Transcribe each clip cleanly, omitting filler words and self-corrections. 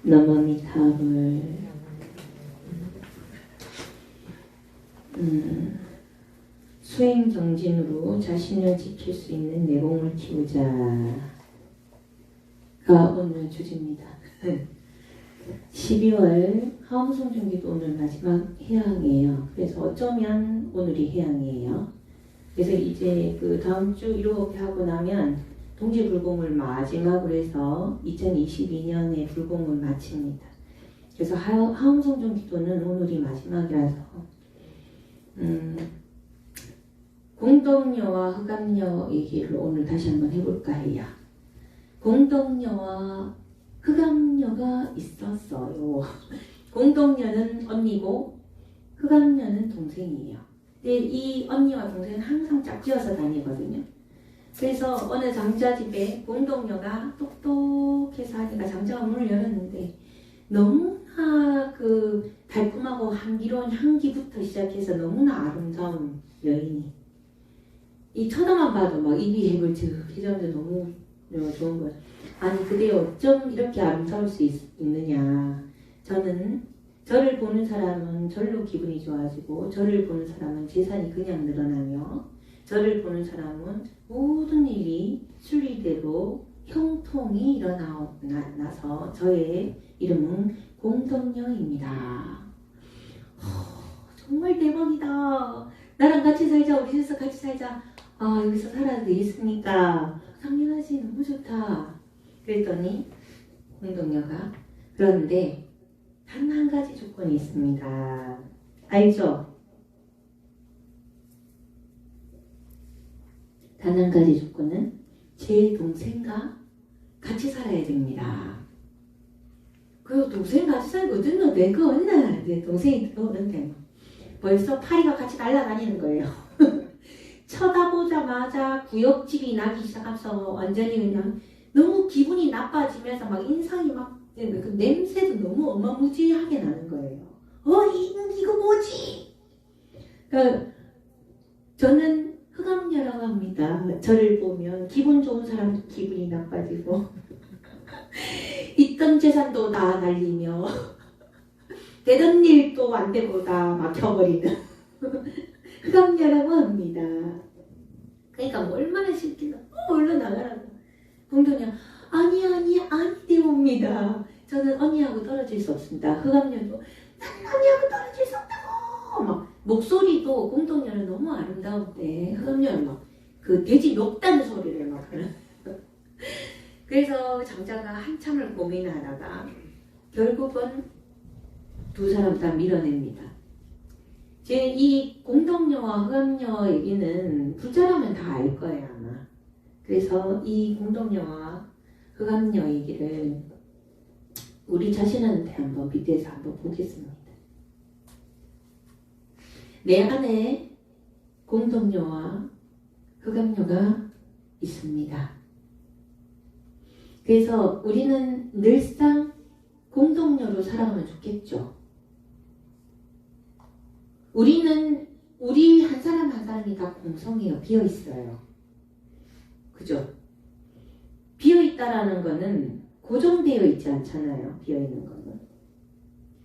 너머미타불 수행정진으로 자신을 지킬 수 있는 내공을 키우자가 오늘 주제입니다. 12월 하엄성중기도 오늘 마지막 해양이에요. 그래서 어쩌면 오늘이 해양이에요. 그래서 이제 그 다음 주 이렇게 하고 나면 동지불공을 마지막으로 해서 2022년에 불공을 마칩니다. 그래서 하엄성중기도는 오늘이 마지막이라서 공덕녀와 흑암녀 얘기를 오늘 다시 한번 해볼까 해요. 공덕녀와 흑암녀가 있었어요. 공덕녀는 언니고 흑암녀는 동생이에요. 근데 이 언니와 동생은 항상 짝지어서 다니거든요. 그래서 어느 장자 집에 공덕녀가 똑똑해서 하니까 장자가 문을 열었는데 너무나 그 달콤하고 향기로운 향기부터 시작해서 너무나 아름다운 여인이 이 쳐다만 봐도 막 입이 해글적해졌는데 너무 좋은 거예요. 아니 그대 어쩜 이렇게 아름다울 수 있느냐. 저를 보는 사람은 절로 기분이 좋아지고 저를 보는 사람은 재산이 그냥 늘어나며 저를 보는 사람은 모든 일이 순리대로 형통이 일어나서 저의 이름은 공덕녀입니다. 정말 대박이다. 나랑 같이 살자. 우리 셋이서 같이 살자. 여기서 살아도 되겠습니까? 당연하지. 너무 좋다. 그랬더니 공덕녀가 그런데 단 한 가지 조건이 있습니다. 알죠? 단 한 가지 조건은 제 동생과 같이 살아야 됩니다. 그 동생 같이 살거든요. 내가 얼마나 내 동생이 들어오는데 벌써 파리가 같이 날아다니는 거예요. 쳐다보자마자 구역질이 나기 시작해서 완전히 그냥 너무 기분이 나빠지면서 막 인상이 막 그 냄새도 너무 어마무지하게 나는 거예요. 이거 뭐지? 그러니까 저는 흑암녀라고 합니다. 저를 보면 기분 좋은 사람도 기분이 나빠지고 있던 재산도 다 날리며 되던 일도 안 되고 다 막혀버리는 흑암녀라고 합니다. 그러니까 뭐 얼마나 싫길래 얼른 나가라고. 공덕녀 아니 되옵니다. 저는 언니하고 떨어질 수 없습니다. 흑암녀도 난 언니하고 떨어질 수 없다고 막 목소리도 공덕녀는 너무 아름다운데 흑암녀는 막 그 돼지 녹다는 소리를 막 하는. 그래서 장자가 한참을 고민하다가 결국은 두 사람 다 밀어냅니다. 이 공덕녀와 흑암녀 얘기는 부자라면 다 알 거예요 아마. 그래서 이 공덕녀와 흑암녀 얘기를 우리 자신한테 한번 빗대서 한번 보겠습니다. 내 안에 공덕녀와 흑암녀가 있습니다. 그래서 우리는 늘상 공덕녀로 살아가면 좋겠죠. 우리 한 사람 한 사람이 다 공성이에요. 비어있어요. 그죠? 비어있다라는 거는 고정되어 있지 않잖아요. 비어있는 거는.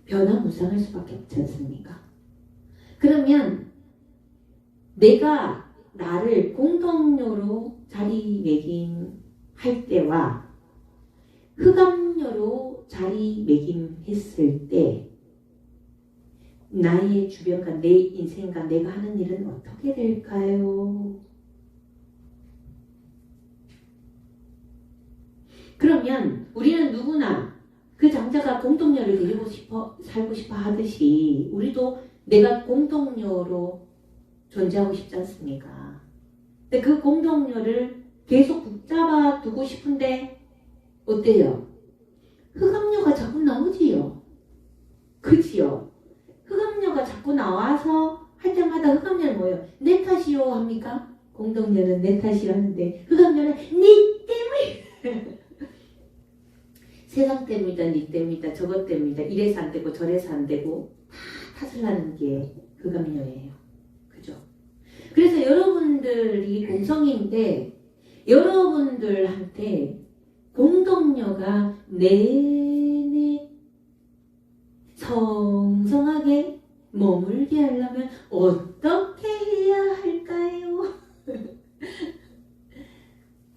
변화무쌍할 수밖에 없지 않습니까? 그러면 내가 나를 공덕녀로 자리매김할 때와 흑암녀로 자리매김했을 때 나의 주변과 내 인생과 내가 하는 일은 어떻게 될까요? 그러면 우리는 누구나 그 장자가 공덕녀를 데리고 살고 싶어 하듯이 우리도 내가 공덕녀로 존재하고 싶지 않습니까? 근데 그 공덕녀를 계속 붙잡아 두고 싶은데 어때요? 흑암녀가 자꾸 나오지요. 그지요? 흑암녀가 자꾸 나와서 할 때마다 흑암녀는 뭐예요? 내 탓이요 합니까? 공덕녀는 내 탓이요 하는데 흑암녀는 니 때문에 세상 때문이다, 니 때문이다, 저것 때문이다, 이래서 안 되고 저래서 안 되고 다 탓을 하는 게 흑암녀예요. 그죠? 그래서 여러분들이 공성인데 여러분들한테 공덕녀가 내내 성성하게 머물게 하려면 어떻게 해야 할까요?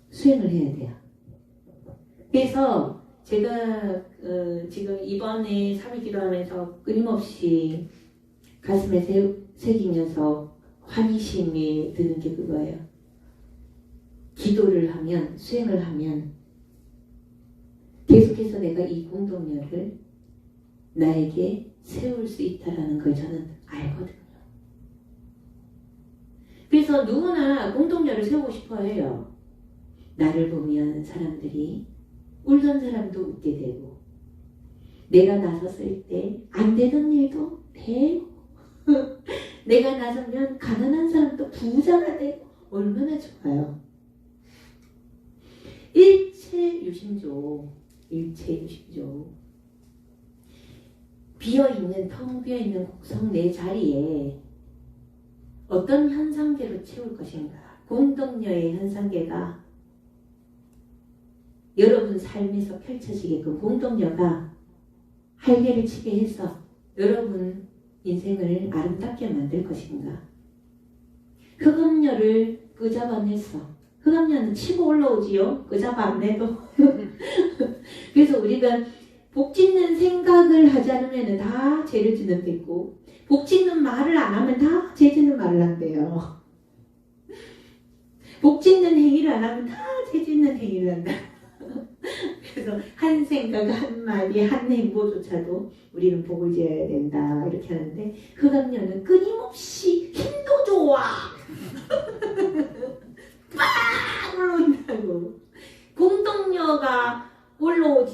수행을 해야 돼요. 그래서 제가 지금 이번에 3일 기도하면서 끊임없이 가슴에 새기면서 환희심이 드는 게 그거예요. 기도를 하면, 수행을 하면 계속해서 내가 이 공동력을 나에게 세울 수 있다는 걸 저는 알거든요. 그래서 누구나 공동력을 세우고 싶어 해요. 나를 보면 사람들이 울던 사람도 웃게 되고, 내가 나섰을 때 안 되던 일도 되고, 내가 나서면 가난한 사람도 부자가 되고, 얼마나 좋아요. 일체유심조. 비어있는, 텅 비어있는 곡성 내 자리에 어떤 현상계로 채울 것인가. 공동력의 현상계가 여러분 삶에서 펼쳐지게끔 공동력가 활개를 치게 해서 여러분 인생을 아름답게 만들 것인가. 흑암녀를 끄잡아내서, 흑암녀는 치고 올라오지요. 끄잡아 안 내도. 그래서 우리가 복 짓는 생각을 하지 않으면 다 죄를 짓는 데고, 복 짓는 말을 안 하면 다 죄 짓는 말을 한대요. 복 짓는 행위를 안 하면 다 죄 짓는 행위를 한다. 그래서 한 생각, 한 마디, 한 행보조차도 우리는 복을 지어야 된다 이렇게 하는데, 흑암녀는 끊임없이 힘도 좋아 빡 올라온다고. 공동녀가 올라온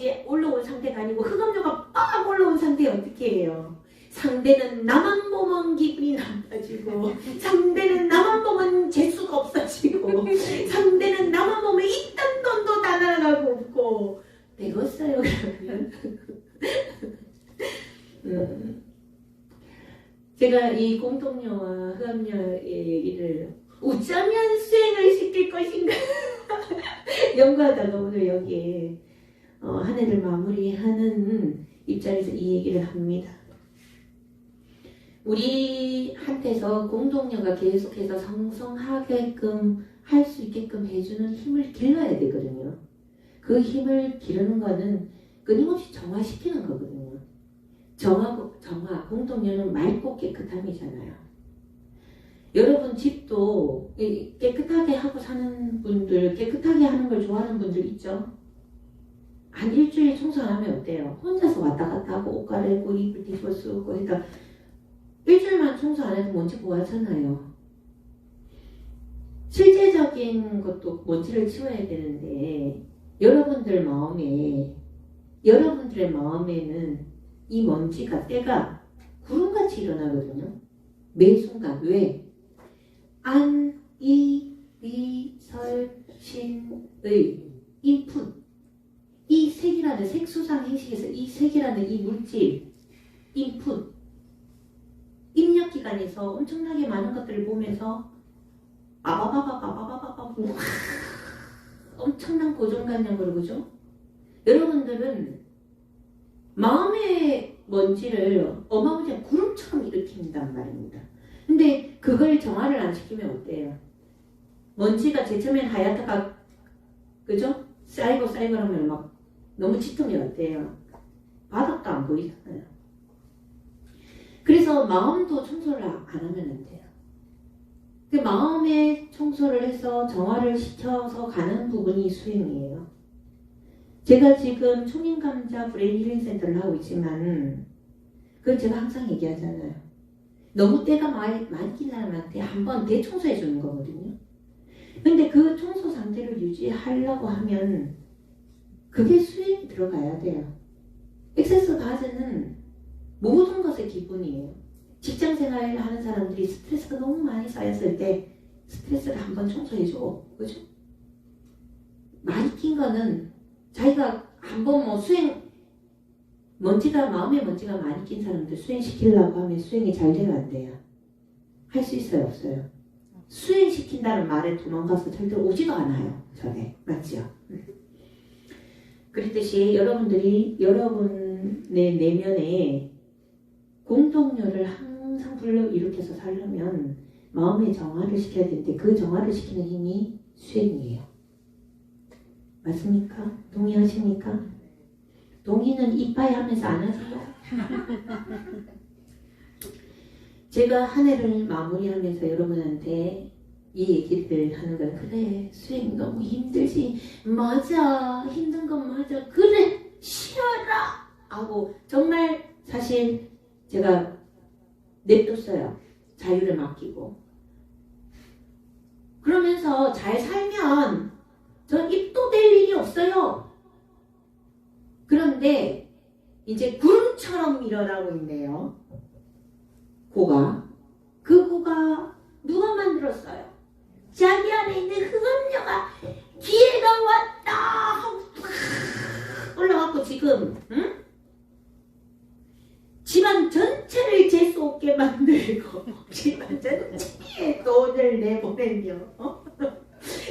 상태가 아니고 흑암녀가 빡 올라온 상태에 어떻게 해요? 상대는 나만 보면 기분이 나빠지고, 상대는 나만 보면 재수가 없어지고, 상대는 나만 보면 있던 돈도 다 날아가고 없고, 되겠어요 그러면. 제가 이 공동녀와 흑암녀의 얘기를 어쩌면 수행을 시킬 것인가 연구하다가 오늘 여기에 한 해를 마무리하는 입장에서 이 얘기를 합니다. 우리한테서 공동력가 계속해서 성성하게끔 할 수 있게끔 해주는 힘을 길러야 되거든요. 그 힘을 기르는 거는 끊임없이 정화시키는 거거든요. 정화, 공동력은 맑고 깨끗함이잖아요. 여러분 집도 깨끗하게 하고 사는 분들, 깨끗하게 하는 걸 좋아하는 분들 있죠? 한 일주일 청소 안 하면 어때요? 혼자서 왔다 갔다 하고 옷 갈아입고 이불 뒤집어 쓰고, 그러니까 일주일만 청소 안 해도 먼지 보하잖아요. 실제적인 것도 먼지를 치워야 되는데, 여러분들의 마음에는 이 먼지가, 때가 구름같이 일어나거든요. 매 순간. 왜? 안, 이, 리, 설, 신, 의, 인풋. 이 색이라는 색수상 행식에서 이 색이라는 이 물질, 인풋. 입력기관에서 엄청나게 많은 것들을 보면서 엄청난 고정관념으로, 그죠? 여러분들은 마음의 먼지를 어마무시한 구름처럼 일으킨단 말입니다. 근데 그걸 정화를 안 시키면 어때요? 먼지가 제처음엔 하얗다가, 그죠? 쌓이고 하면 막 너무 짙으면 어때요? 바닥도 안 보이잖아요. 그래서 마음도 청소를 안 하면 안 돼요. 그 마음의 청소를 해서 정화를 시켜서 가는 부분이 수행이에요. 제가 지금 초민감자 브레인 힐링 센터를 하고 있지만, 그건 제가 항상 얘기하잖아요. 너무 때가 많이 낀 사람한테 한번 대청소해 주는 거거든요. 근데 그 청소 상태를 유지하려고 하면 그게 수행이 들어가야 돼요. 액세스 가즈는 모든 것의 기본이에요. 직장 생활을 하는 사람들이 스트레스가 너무 많이 쌓였을 때 스트레스를 한번 청소해줘. 그죠? 많이 낀 거는 자기가 한번 마음에 먼지가 많이 낀 사람들 수행시키려고 하면 수행이 잘 되면 안 돼요. 할 수 있어요, 없어요? 수행시킨다는 말에 도망가서 절대 오지도 않아요. 전에. 맞죠? 그랬듯이 여러분들이 여러분의 내면에 공동묘를 항상 불러일으켜서 살려면 마음의 정화를 시켜야 되는데 그 정화를 시키는 힘이 수행이에요. 맞습니까? 동의하십니까? 동의는 이빠이 하면서 안 하세요? 제가 한 해를 마무리하면서 여러분한테 이 얘기를 하는 건 그래 수행 너무 힘들지 맞아 힘든 건 맞아 그래 쉬어라 하고 정말 사실 제가 냅뒀어요. 자유를 맡기고 그러면서 잘 살면 전 입도 될 일이 없어요. 그런데 이제 구름처럼 일어나고 있네요. 고가 그 고가 누가 만들었어요? 자기 안에 있는 흑암녀가 기회가 왔다 하고 올라가고 지금 응? 집안 전체를 재수 없게 만들고 집안 전체에 돈을 내보내며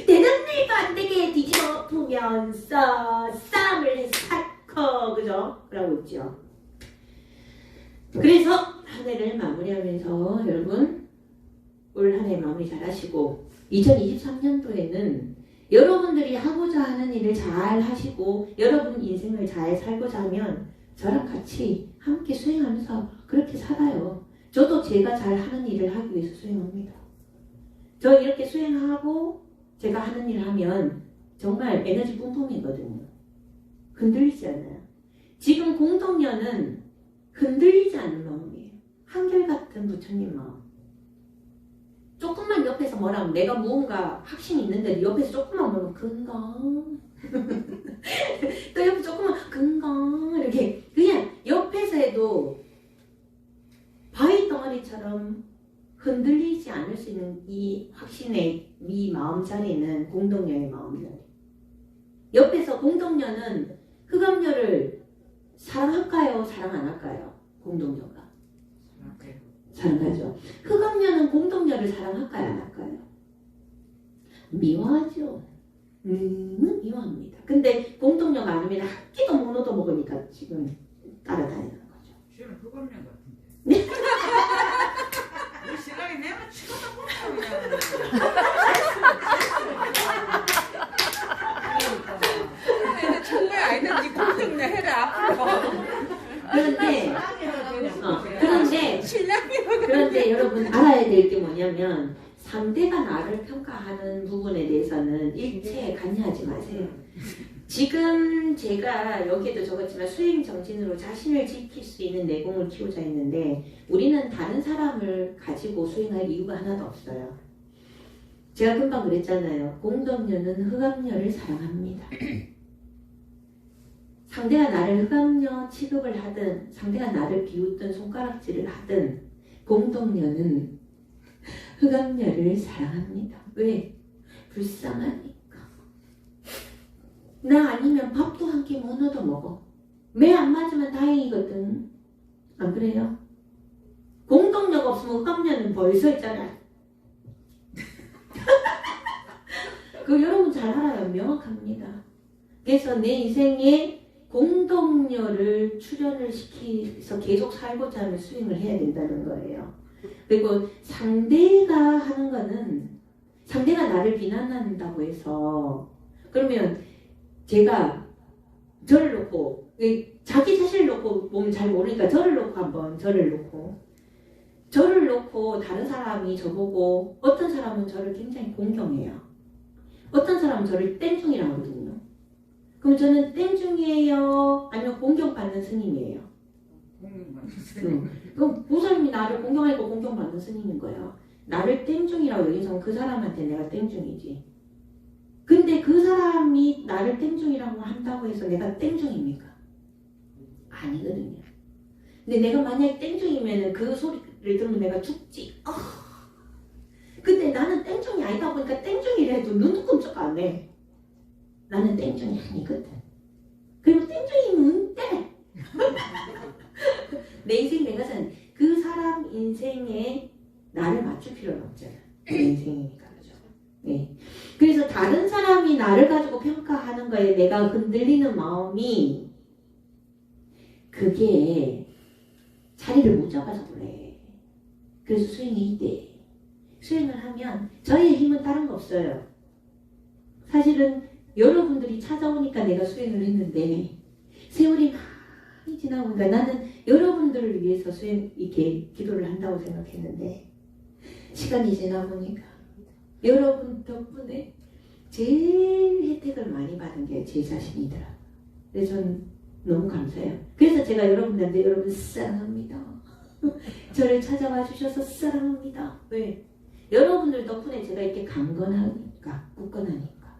되는 일도 안 되게 뒤집어 엎으면서 싸움을 쌓고 그죠? 그러고 있죠. 그래서 한 해를 마무리하면서 여러분 올 한 해 마무리 잘 하시고 2023년도에는 여러분들이 하고자 하는 일을 잘 하시고 여러분 인생을 잘 살고자 하면 저랑 같이 함께 수행하면서 그렇게 살아요. 저도 제가 잘 하는 일을 하기 위해서 수행합니다. 저 이렇게 수행하고 제가 하는 일을 하면 정말 에너지 뿜뿜이거든요. 흔들리지 않아요. 지금 공동녀는 흔들리지 않는 마음이에요. 한결같은 부처님 마음. 조금만 옆에서 뭐라면 내가 무언가 확신이 있는데 옆에서 조금만 보면 근강 또 옆에 조금만 근강 이렇게 그냥 옆에서 해도 바위 덩어리처럼 흔들리지 않을 수 있는 이 확신의 이 마음자리는 공동녀의 마음자리. 옆에서 공동녀는 흑암녀를 사랑할까요? 사랑 안 할까요? 공동녀가 사랑하죠. 흑암녀는 공동녀를 사랑할까요? 안 할까요? 미워하죠. 미워합니다. 근데 공동녀가 아니면 한 끼도 못 얻어먹으니까 지금 따라다니는 거죠. 쟤는 흑암녀 같은데. 우리 신랑이 내가 치고다 보면 그냥 정말 아니든지 공동녀 해라. 그런데 여러분 알아야 될 게 뭐냐면 상대가 나를 평가하는 부분에 대해서는 일체 관여하지 마세요. 지금 제가 여기에도 적었지만 수행 정신으로 자신을 지킬 수 있는 내공을 키우자 했는데 우리는 다른 사람을 가지고 수행할 이유가 하나도 없어요. 제가 금방 그랬잖아요. 공동녀는 흑암녀를 사랑합니다. 상대가 나를 흑암녀 취급을 하든 상대가 나를 비웃든 손가락질을 하든 공동녀는 흑암녀를 사랑합니다. 왜? 불쌍하니까. 나 아니면 밥도 한 끼 못 얻어 먹어. 매 안 맞으면 다행이거든. 안 그래요? 공동녀가 없으면 흑암녀는 벌써 있잖아요. 그 여러분 잘 알아요. 명확합니다. 그래서 내 인생에 공동녀를 출현을 시키면서 계속 살고자 하면 수행을 해야 된다는 거예요. 그리고 상대가 하는 거는 상대가 나를 비난한다고 해서 그러면 제가 저를 놓고 자기 자신을 놓고 보면 잘 모르니까 저를 놓고 한번 저를 놓고 다른 사람이 저보고 어떤 사람은 저를 굉장히 공경해요. 어떤 사람은 저를 땡중이라고 하거든요. 그럼 저는 땡중이에요? 아니면 공경받는 스님이에요? 그럼 보살님이 나를 공경하니까 공경받는 스님인 거예요. 나를 땡중이라고 여기서 그 사람한테 내가 땡중이지. 근데 그 사람이 나를 땡중이라고 한다고 해서 내가 땡중입니까? 아니거든요. 근데 내가 만약에 땡중이면 그 소리를 들으면 내가 죽지. 근데 나는 땡중이 아니다 보니까 땡중이라 해도 눈도 끔찍 안 해. 나는 땡중이 아니거든. 그리고 땡중이면 때. 내 인생 내가 산 그 사람 인생에 나를 맞출 필요는 없잖아. 내 인생이니까 그죠. 네. 그래서 다른 사람이 나를 가지고 평가하는 거에 내가 흔들리는 마음이 그게 자리를 못 잡아서 그래. 그래서 수행이 이때 수행을 하면 저희의 힘은 다른 거 없어요. 사실은 여러분들이 찾아오니까 내가 수행을 했는데 세월이 많이 지나오니까 나는 여러분들을 위해서 수행 이렇게 기도를 한다고 생각했는데 시간이 지나보니까 여러분 덕분에 제일 혜택을 많이 받은 게 제 자신이더라고요. 그래서 저는 너무 감사해요. 그래서 제가 여러분들한테 여러분 사랑합니다. 저를 찾아와 주셔서 사랑합니다. 왜? 여러분들 덕분에 제가 이렇게 강건하니까, 굳건하니까.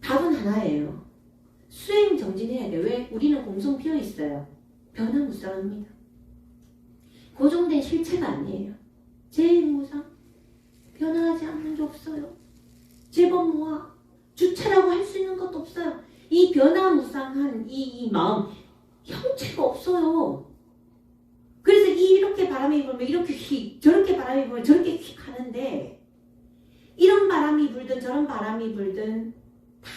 답은 하나예요. 수행 정진해야 돼. 왜? 우리는 공성 피어 있어요. 변화무쌍합니다. 고정된 실체가 아니에요. 제1무상. 변화하지 않는 게 없어요. 제법무화. 주체라고 할 수 있는 것도 없어요. 이 변화무쌍한 이 마음, 형체가 없어요. 그래서 이렇게 바람이 불면 이렇게 휙, 저렇게 바람이 불면 저렇게 휙 하는데 이런 바람이 불든 저런 바람이 불든 다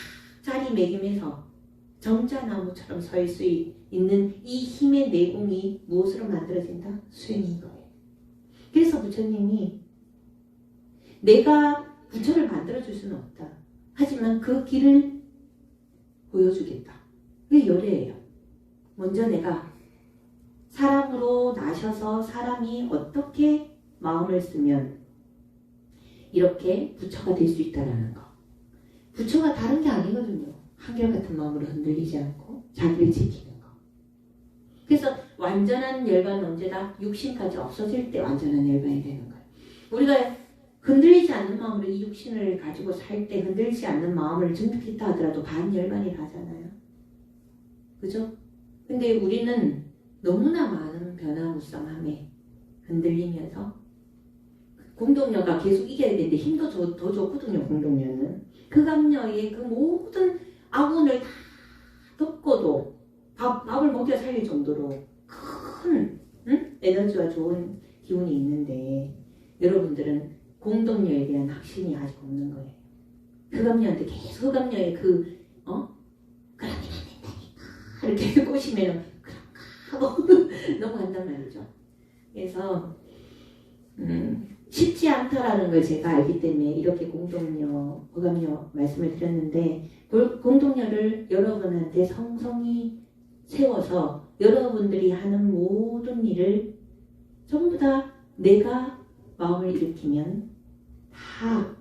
자리매김해서 정자나무처럼 서 있을 수 있는 이 힘의 내공이 무엇으로 만들어진다? 수행인 거예요. 그래서 부처님이 내가 부처를 만들어줄 수는 없다. 하지만 그 길을 보여주겠다. 그게 열애예요. 먼저 내가 사람으로 나셔서 사람이 어떻게 마음을 쓰면 이렇게 부처가 될 수 있다는 거. 부처가 다른 게 아니거든요. 한결같은 마음으로 흔들리지 않고 자기를 지키는 거. 그래서 완전한 열반은 언제다? 육신까지 없어질 때 완전한 열반이 되는 거예요. 우리가 흔들리지 않는 마음으로 이 육신을 가지고 살 때 흔들리지 않는 마음을 증득했다 하더라도 반열반이라 하잖아요. 그죠? 근데 우리는 너무나 많은 변화무쌍함에 흔들리면서 공동녀가 계속 이겨야 되는데 힘도 더 좋거든요. 공동녀는 흑암녀의 그 모든 아군을 다 덮고도 밥을 먹여 살릴 정도로 큰 에너지와 좋은 기운이 있는데 여러분들은 공동녀에 대한 확신이 아직 없는 거예요. 흑암녀한테 계속 흑암녀의 그러면 안 된다니까 이렇게 꼬시면 하고 넘어간단 말이죠. 그래서 쉽지 않다라는 걸 제가 알기 때문에 이렇게 공동녀, 흑암녀 말씀을 드렸는데 공동녀를 여러분한테 성성히 세워서 여러분들이 하는 모든 일을 전부 다 내가 마음을 일으키면 다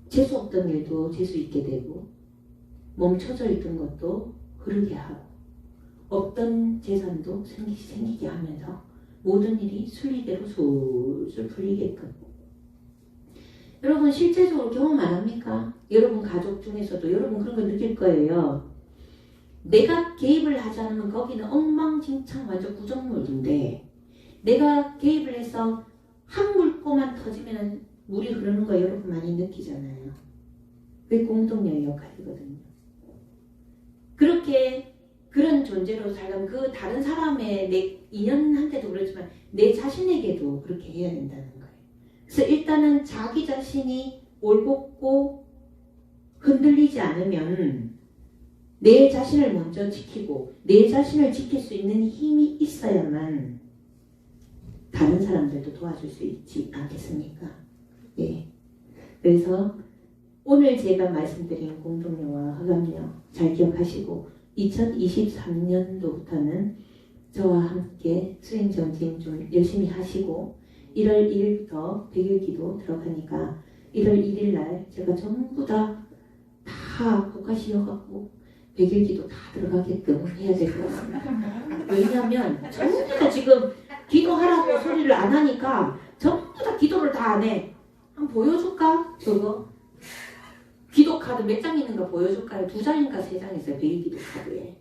재수 없던 일도 재수 있게 되고 멈춰져 있던 것도 흐르게 하고 없던 재산도 생기게 하면서 모든 일이 순리대로 술술 풀리게끔. 여러분 실제적으로 경험 안 합니까? 여러분 가족 중에서도 여러분 그런 거 느낄 거예요. 내가 개입을 하지 않으면 거기는 엉망진창 완전 구정물인데 내가 개입을 해서 한 물꼬만 터지면 물이 흐르는 거 여러분 많이 느끼잖아요. 그게 공동녀의 역할이거든요. 그렇게 그런 존재로 살면 그 다른 사람의 내 인연한테도 그렇지만 내 자신에게도 그렇게 해야 된다는 거예요. 그래서 일단은 자기 자신이 올곧고 흔들리지 않으면 내 자신을 먼저 지키고 내 자신을 지킬 수 있는 힘이 있어야만 다른 사람들도 도와줄 수 있지 않겠습니까? 예. 그래서 오늘 제가 말씀드린 공동녀와 흑암녀 잘 기억하시고 2023년도부터는 저와 함께 수행정진 좀 열심히 하시고 1월 1일부터 100일 기도 들어가니까 1월 1일 날 제가 전부 다 복화시여갖고 100일 기도 다 들어가게끔 해야 될 것 같습니다. 왜냐하면 전부 다 지금 기도하라고 소리를 안 하니까 전부 다 기도를 다 안 해. 한번 보여줄까? 저거 기도 카드 몇 장 있는가 보여줄까요? 2장인가 3장 있어요. 100일 기도 카드에.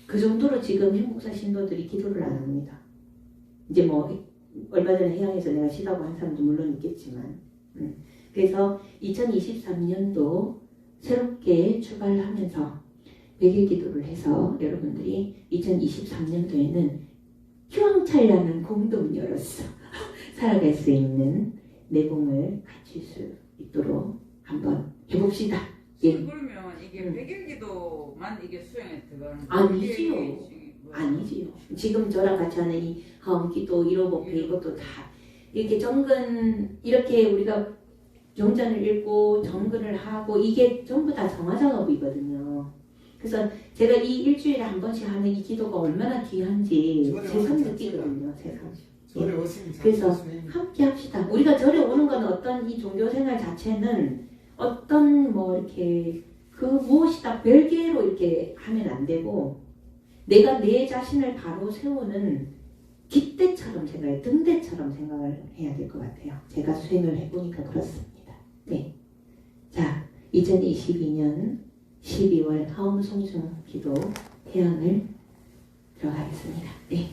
그 정도로 지금 행복사 신도들이 기도를 안 합니다. 이제 뭐 얼마 전에 해양에서 내가 쉬다고 한 사람도 물론 있겠지만 그래서 2023년도 새롭게 출발을 하면서 100일 기도를 해서 여러분들이 2023년도에는 희망찬란한 공동녀로서 살아갈 수 있는 내공을 갖출 수 있도록 한번 해봅시다. 예. 그러면 이게 100일 기도만 이게 수행에 들어가는 아니지요. 아니지요. 지금 저랑 같이 하는 이 하엄기도 1호 목표 이것도 다 이렇게 정근 이렇게 우리가 정전을 읽고 정근을 하고 이게 전부 다 정화 작업이거든요. 그래서 제가 이 일주일에 한 번씩 하는 이 기도가 얼마나 귀한지 새삼 느끼거든요. 새삼. 절에 왔으니까 그래서 함께 합시다. 우리가 절에 오는 건 어떤 이 종교 생활 자체는 어떤 뭐 이렇게 그 무엇이다 별개로 이렇게 하면 안 되고 내가 내 자신을 바로 세우는 깃대처럼 생각해 등대처럼 생각을 해야 될 것 같아요. 제가 수행을 해보니까 그렇습니다. 네. 자, 2022년 12월 하엄송중 기도 태양을 들어가겠습니다. 네.